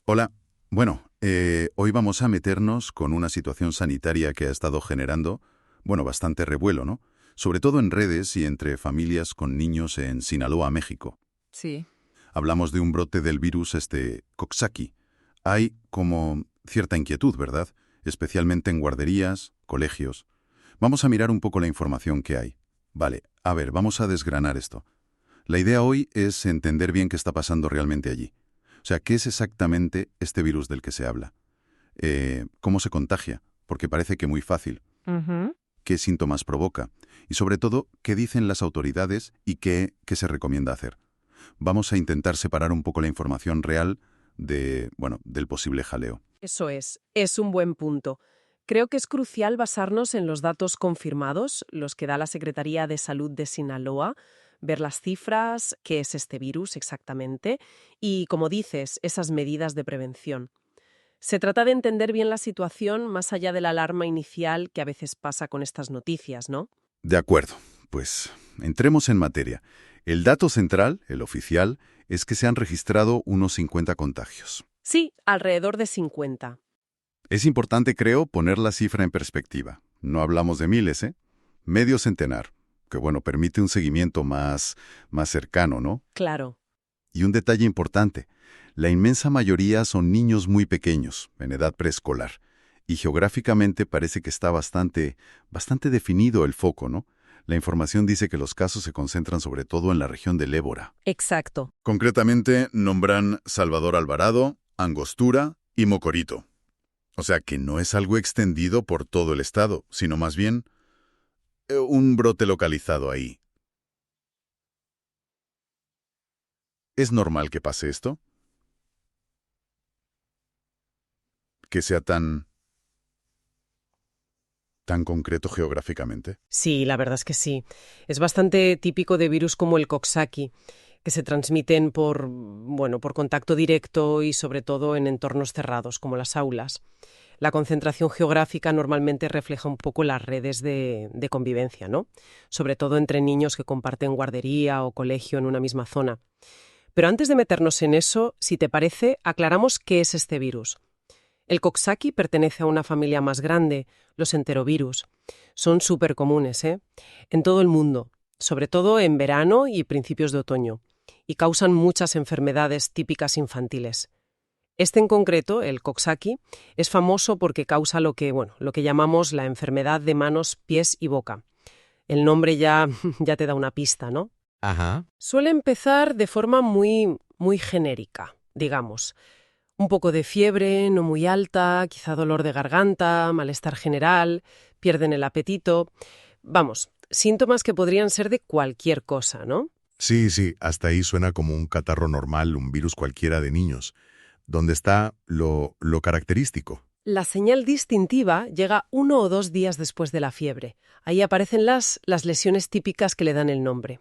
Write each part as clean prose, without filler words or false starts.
Hola. Bueno, hoy vamos a meternos con una situación sanitaria que ha estado generando, bueno, bastante revuelo, ¿no? Sobre todo en redes y entre familias con niños en Sinaloa, México. Sí. Hablamos de un brote del virus Coxsackie. Hay como cierta inquietud, ¿verdad? Especialmente en guarderías, colegios. Vamos a mirar un poco la información que hay. Vale, a ver, vamos a desgranar esto. La idea hoy es entender bien qué está pasando realmente allí. O sea, ¿qué es exactamente este virus del que se habla? ¿Cómo se contagia? Porque parece que muy fácil. Ujú. ¿Qué síntomas provoca? Y sobre todo, ¿qué dicen las autoridades y qué se recomienda hacer? Vamos a intentar separar un poco la información real del posible jaleo. Eso es un buen punto. Creo que es crucial basarnos en los datos confirmados, los que da la Secretaría de Salud de Sinaloa, ver las cifras, qué es este virus exactamente y, como dices, esas medidas de prevención. Se trata de entender bien la situación más allá de la alarma inicial que a veces pasa con estas noticias, ¿no? De acuerdo, pues entremos en materia. El dato central, el oficial, es que se han registrado unos 50 contagios. Sí, alrededor de 50. Es importante, creo, poner la cifra en perspectiva. No hablamos de miles, ¿eh? Medio centenar, que bueno, permite un seguimiento más cercano, ¿no? Claro. Y un detalle importante, la inmensa mayoría son niños muy pequeños, en edad preescolar, y geográficamente parece que está bastante definido el foco, ¿no? La información dice que los casos se concentran sobre todo en la región del Ébora. Exacto. Concretamente, nombran Salvador Alvarado, Angostura y Mocorito. O sea que no es algo extendido por todo el estado, sino más bien un brote localizado ahí. ¿Es normal que pase esto? ¿Que sea tan concreto geográficamente? Sí, la verdad es que sí. Es bastante típico de virus como el Coxsackie, que se transmiten por contacto directo y sobre todo en entornos cerrados, como las aulas. La concentración geográfica normalmente refleja un poco las redes de convivencia, ¿no? Sobre todo entre niños que comparten guardería o colegio en una misma zona. Pero antes de meternos en eso, si te parece, aclaramos qué es este virus. El Coxsackie pertenece a una familia más grande, los enterovirus. Son súper comunes, ¿eh? En todo el mundo, sobre todo en verano y principios de otoño, y causan muchas enfermedades típicas infantiles. Este en concreto, el Coxsackie, es famoso porque causa lo que llamamos la enfermedad de manos, pies y boca. El nombre ya, ya te da una pista, ¿no? Ajá. Suele empezar de forma muy genérica, digamos. Un poco de fiebre, no muy alta, quizá dolor de garganta, malestar general, pierden el apetito. Vamos, síntomas que podrían ser de cualquier cosa, ¿no? Sí, sí, hasta ahí suena como un catarro normal, un virus cualquiera de niños. ¿Dónde está lo característico? La señal distintiva llega 1 o 2 días después de la fiebre. Ahí aparecen las lesiones típicas que le dan el nombre.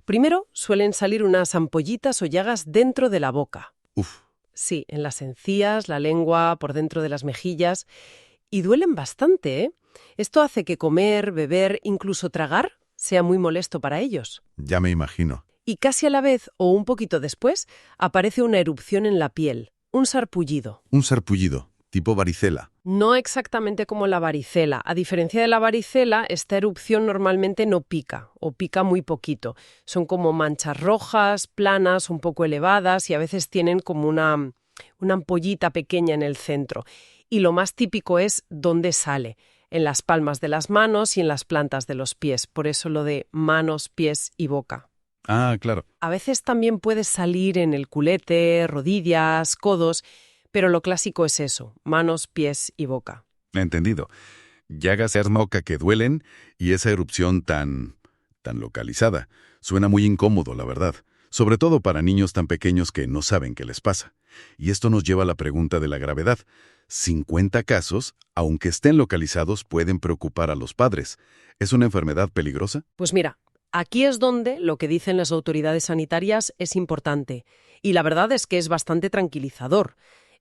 Primero suelen salir unas ampollitas o llagas dentro de la boca. Uf, Sí, en las encías, la lengua, por dentro de las mejillas. Y duelen bastante, ¿eh? Esto hace que comer, beber, incluso tragar sea muy molesto para ellos. ya me imagino. Y casi a la vez, o un poquito después, aparece una erupción en la piel, un sarpullido. Un sarpullido, tipo varicela. No exactamente como la varicela. A diferencia de la varicela, esta erupción normalmente no pica, o pica muy poquito. Son como manchas rojas, planas, un poco elevadas y a veces tienen como una ampollita pequeña en el centro. Y lo más típico es dónde sale, en las palmas de las manos y en las plantas de los pies. Por eso lo de manos, pies y boca. Ah, claro. A veces también puede salir en el culete, rodillas, codos, pero lo clásico es eso, manos, pies y boca. Entendido. Llagas moca que duelen y esa erupción tan localizada. Suena muy incómodo, la verdad. Sobre todo para niños tan pequeños que no saben qué les pasa. Y esto nos lleva a la pregunta de la gravedad. 50 casos, aunque estén localizados, pueden preocupar a los padres. ¿Es una enfermedad peligrosa? Pues mira, aquí es donde lo que dicen las autoridades sanitarias es importante. Y la verdad es que es bastante tranquilizador.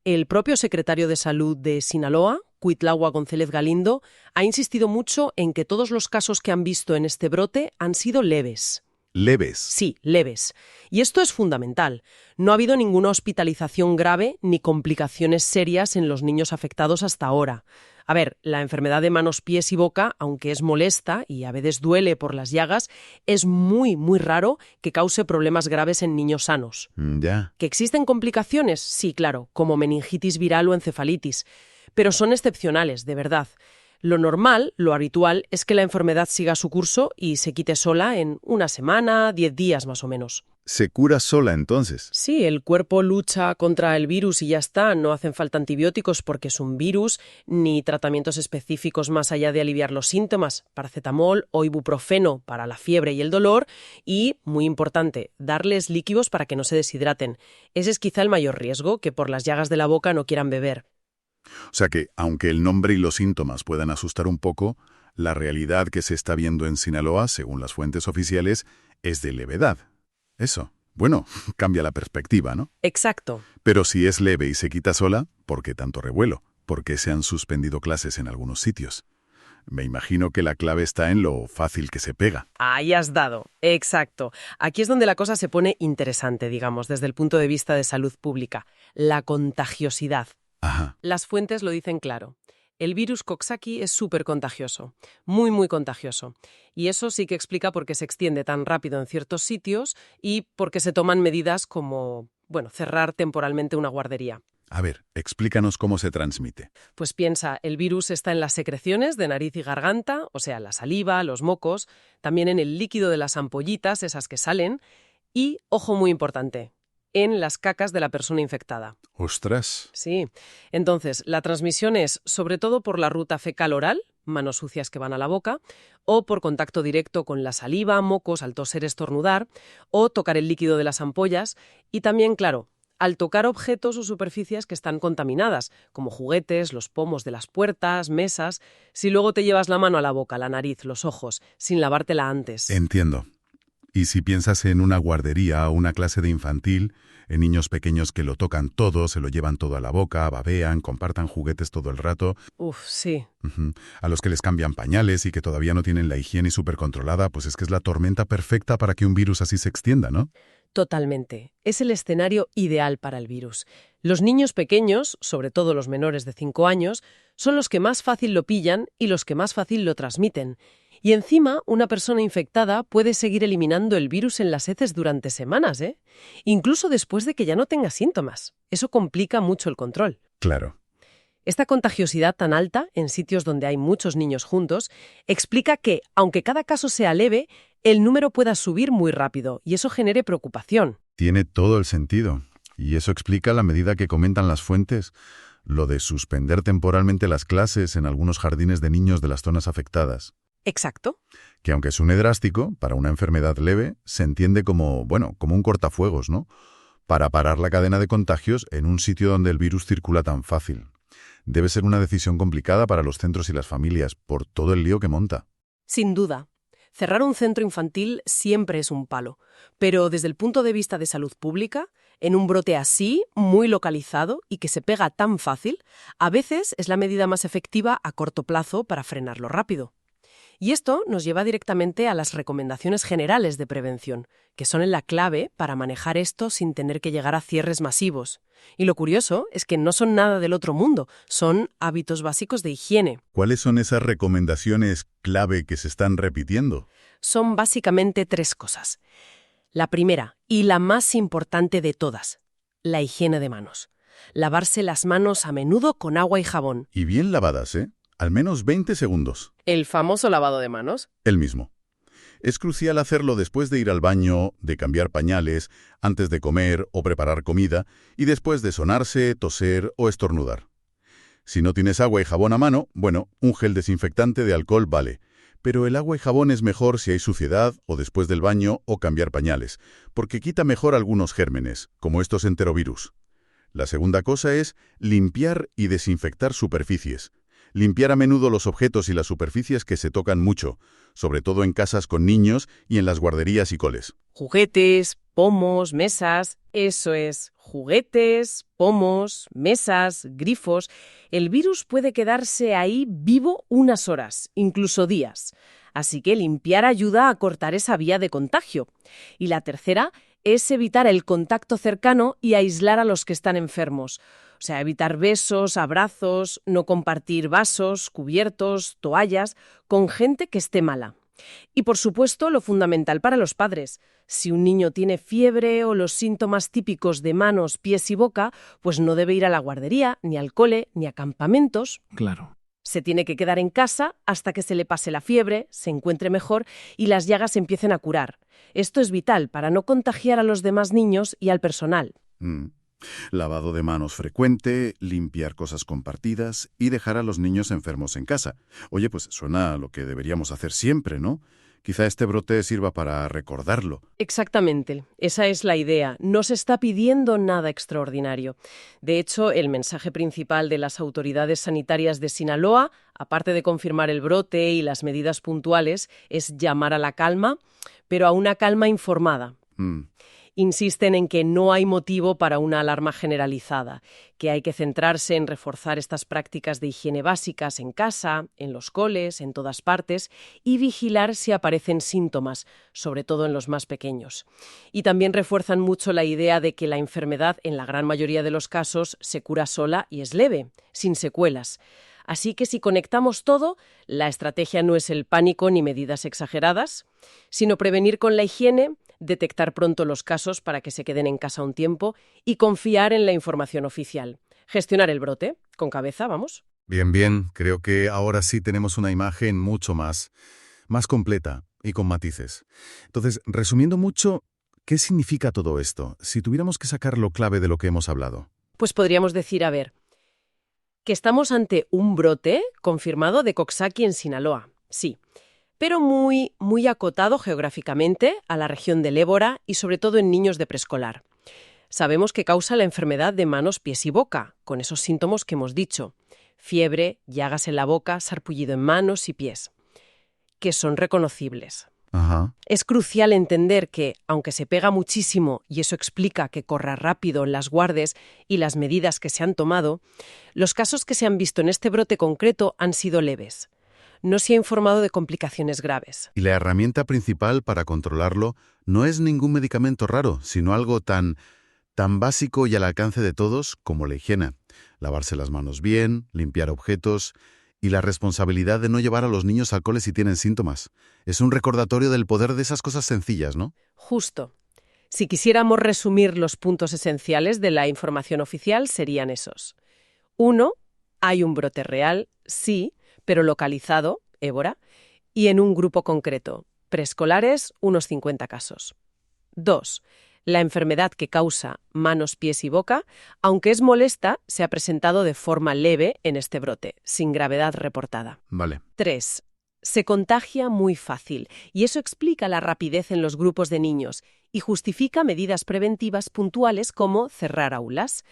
El propio secretario de Salud de Sinaloa, Cuitlahua González Galindo, ha insistido mucho en que todos los casos que han visto en este brote han sido leves. leves. Sí, leves. Y esto es fundamental. No ha habido ninguna hospitalización grave ni complicaciones serias en los niños afectados hasta ahora. A ver, la enfermedad de manos, pies y boca, aunque es molesta y a veces duele por las llagas, es muy, muy raro que cause problemas graves en niños sanos. Ya. ¿Que existen complicaciones? Sí, claro, como meningitis viral o encefalitis. Pero son excepcionales, de verdad. Lo normal, lo habitual, es que la enfermedad siga su curso y se quite sola en una semana, 10 días más o menos. ¿Se cura sola entonces? Sí, el cuerpo lucha contra el virus y ya está. No hacen falta antibióticos porque es un virus, ni tratamientos específicos más allá de aliviar los síntomas, paracetamol o ibuprofeno para la fiebre y el dolor, y, muy importante, darles líquidos para que no se deshidraten. Ese es quizá el mayor riesgo, que por las llagas de la boca no quieran beber. O sea que, aunque el nombre y los síntomas puedan asustar un poco, la realidad que se está viendo en Sinaloa, según las fuentes oficiales, es de levedad. Eso. Bueno, cambia la perspectiva, ¿no? Exacto. Pero si es leve y se quita sola, ¿por qué tanto revuelo? ¿Por qué se han suspendido clases en algunos sitios? Me imagino que la clave está en lo fácil que se pega. Ahí has dado. Exacto. Aquí es donde la cosa se pone interesante, digamos, desde el punto de vista de salud pública. La contagiosidad. Ajá. Las fuentes lo dicen claro. El virus Coxsackie es súper contagioso, muy, muy contagioso. Y eso sí que explica por qué se extiende tan rápido en ciertos sitios y por qué se toman medidas como, cerrar temporalmente una guardería. A ver, explícanos cómo se transmite. Pues piensa, el virus está en las secreciones de nariz y garganta, o sea, la saliva, los mocos, también en el líquido de las ampollitas, esas que salen, y, ojo muy importante, en las cacas de la persona infectada. ¡Ostras! Sí. Entonces, la transmisión es sobre todo por la ruta fecal-oral, manos sucias que van a la boca, o por contacto directo con la saliva, mocos, al toser, estornudar, o tocar el líquido de las ampollas, y también, claro, al tocar objetos o superficies que están contaminadas, como juguetes, los pomos de las puertas, mesas, si luego te llevas la mano a la boca, la nariz, los ojos, sin lavártela antes. Entiendo. Y si piensas en una guardería o una clase de infantil, en niños pequeños que lo tocan todo, se lo llevan todo a la boca, babean, compartan juguetes todo el rato. Sí. A los que les cambian pañales y que todavía no tienen la higiene súper controlada, pues es que es la tormenta perfecta para que un virus así se extienda, ¿no? Totalmente. Es el escenario ideal para el virus. Los niños pequeños, sobre todo los menores de 5 años, son los que más fácil lo pillan y los que más fácil lo transmiten. Y encima, una persona infectada puede seguir eliminando el virus en las heces durante semanas, ¿eh? Incluso después de que ya no tenga síntomas. Eso complica mucho el control. Claro. Esta contagiosidad tan alta, en sitios donde hay muchos niños juntos, explica que, aunque cada caso sea leve, el número pueda subir muy rápido y eso genere preocupación. Tiene todo el sentido. Y eso explica la medida que comentan las fuentes, lo de suspender temporalmente las clases en algunos jardines de niños de las zonas afectadas. Exacto. Que aunque suene drástico, para una enfermedad leve, se entiende como un cortafuegos, ¿no? Para parar la cadena de contagios en un sitio donde el virus circula tan fácil. Debe ser una decisión complicada para los centros y las familias, por todo el lío que monta. Sin duda. Cerrar un centro infantil siempre es un palo, pero desde el punto de vista de salud pública, en un brote así, muy localizado y que se pega tan fácil, a veces es la medida más efectiva a corto plazo para frenarlo rápido. Y esto nos lleva directamente a las recomendaciones generales de prevención, que son la clave para manejar esto sin tener que llegar a cierres masivos. Y lo curioso es que no son nada del otro mundo, son hábitos básicos de higiene. ¿Cuáles son esas recomendaciones clave que se están repitiendo? Son básicamente 3 cosas. La primera, y la más importante de todas, la higiene de manos. Lavarse las manos a menudo con agua y jabón. Y bien lavadas, ¿eh? Al menos 20 segundos. ¿El famoso lavado de manos? El mismo. Es crucial hacerlo después de ir al baño, de cambiar pañales, antes de comer o preparar comida, y después de sonarse, toser o estornudar. Si no tienes agua y jabón a mano, un gel desinfectante de alcohol vale. Pero el agua y jabón es mejor si hay suciedad o después del baño o cambiar pañales, porque quita mejor algunos gérmenes, como estos enterovirus. La segunda cosa es limpiar y desinfectar superficies. Limpiar a menudo los objetos y las superficies que se tocan mucho, sobre todo en casas con niños y en las guarderías y coles. Juguetes, pomos, mesas, eso es, juguetes, pomos, mesas, grifos. El virus puede quedarse ahí vivo unas horas, incluso días. Así que limpiar ayuda a cortar esa vía de contagio. Y la tercera es evitar el contacto cercano y aislar a los que están enfermos. O sea, evitar besos, abrazos, no compartir vasos, cubiertos, toallas con gente que esté mala. Y, por supuesto, lo fundamental para los padres. Si un niño tiene fiebre o los síntomas típicos de manos, pies y boca, pues no debe ir a la guardería, ni al cole, ni a campamentos. Claro. Se tiene que quedar en casa hasta que se le pase la fiebre, se encuentre mejor y las llagas se empiecen a curar. Esto es vital para no contagiar a los demás niños y al personal. Lavado de manos frecuente, limpiar cosas compartidas y dejar a los niños enfermos en casa. Oye, pues suena a lo que deberíamos hacer siempre, ¿no? Quizá este brote sirva para recordarlo. Exactamente, esa es la idea. No se está pidiendo nada extraordinario. De hecho, el mensaje principal de las autoridades sanitarias de Sinaloa, aparte de confirmar el brote y las medidas puntuales, es llamar a la calma, pero a una calma informada. Insisten en que no hay motivo para una alarma generalizada, que hay que centrarse en reforzar estas prácticas de higiene básicas en casa, en los coles, en todas partes, y vigilar si aparecen síntomas, sobre todo en los más pequeños. Y también refuerzan mucho la idea de que la enfermedad, en la gran mayoría de los casos, se cura sola y es leve, sin secuelas. Así que si conectamos todo, la estrategia no es el pánico ni medidas exageradas, sino prevenir con la higiene, detectar pronto los casos para que se queden en casa un tiempo y confiar en la información oficial. Gestionar el brote, con cabeza, vamos. Bien. Creo que ahora sí tenemos una imagen mucho más completa y con matices. Entonces, resumiendo mucho, ¿qué significa todo esto? Si tuviéramos que sacar lo clave de lo que hemos hablado. Pues podríamos decir, que estamos ante un brote confirmado de Coxsackie en Sinaloa, sí, pero muy acotado geográficamente a la región del Ébora y sobre todo en niños de preescolar. Sabemos que causa la enfermedad de manos, pies y boca, con esos síntomas que hemos dicho: fiebre, llagas en la boca, sarpullido en manos y pies, que son reconocibles. Es crucial entender que, aunque se pega muchísimo y eso explica que corra rápido en las guardes y las medidas que se han tomado, los casos que se han visto en este brote concreto han sido leves. No se ha informado de complicaciones graves. Y la herramienta principal para controlarlo no es ningún medicamento raro, sino algo tan básico y al alcance de todos como la higiene. Lavarse las manos bien, limpiar objetos y la responsabilidad de no llevar a los niños al cole si tienen síntomas. Es un recordatorio del poder de esas cosas sencillas, ¿no? Justo. Si quisiéramos resumir los puntos esenciales de la información oficial, serían esos. 1. Hay un brote real, sí, pero localizado, Ébora, y en un grupo concreto, preescolares, unos 50 casos. 2. La enfermedad que causa manos, pies y boca, aunque es molesta, se ha presentado de forma leve en este brote, sin gravedad reportada. Vale. 3. Se contagia muy fácil, y eso explica la rapidez en los grupos de niños y justifica medidas preventivas puntuales como cerrar aulas.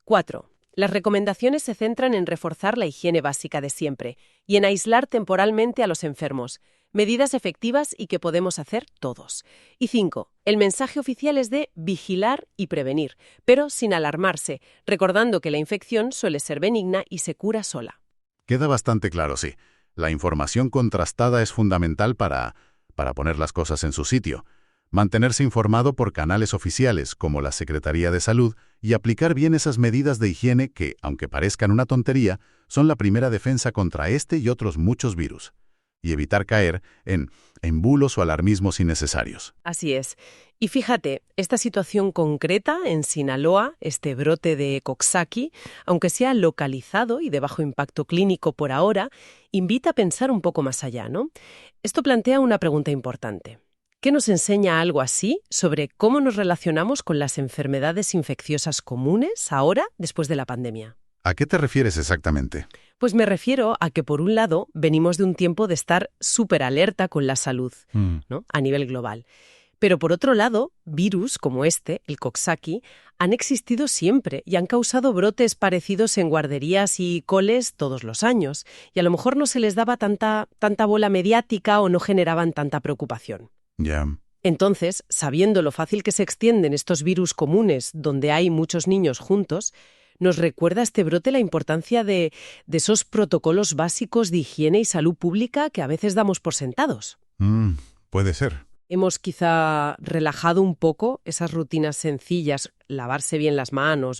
4. Las recomendaciones se centran en reforzar la higiene básica de siempre y en aislar temporalmente a los enfermos, medidas efectivas y que podemos hacer todos. Y 5. El mensaje oficial es de vigilar y prevenir, pero sin alarmarse, recordando que la infección suele ser benigna y se cura sola. Queda bastante claro, sí. La información contrastada es fundamental para poner las cosas en su sitio. Mantenerse informado por canales oficiales como la Secretaría de Salud y aplicar bien esas medidas de higiene que, aunque parezcan una tontería, son la primera defensa contra este y otros muchos virus. Y evitar caer en bulos o alarmismos innecesarios. Así es. Y fíjate, esta situación concreta en Sinaloa, este brote de Coxsackie, aunque sea localizado y de bajo impacto clínico por ahora, invita a pensar un poco más allá, ¿no? Esto plantea una pregunta importante. ¿Qué nos enseña algo así sobre cómo nos relacionamos con las enfermedades infecciosas comunes ahora, después de la pandemia? ¿A qué te refieres exactamente? Pues me refiero a que, por un lado, venimos de un tiempo de estar súper alerta con la salud, ¿no? A nivel global. Pero, por otro lado, virus como este, el Coxsackie, han existido siempre y han causado brotes parecidos en guarderías y coles todos los años. Y a lo mejor no se les daba tanta bola mediática o no generaban tanta preocupación. Ya. Entonces, sabiendo lo fácil que se extienden estos virus comunes donde hay muchos niños juntos, Nos recuerda este brote la importancia de esos protocolos básicos de higiene y salud pública que a veces damos por sentados. Puede ser. Hemos quizá relajado un poco esas rutinas sencillas, lavarse bien las manos,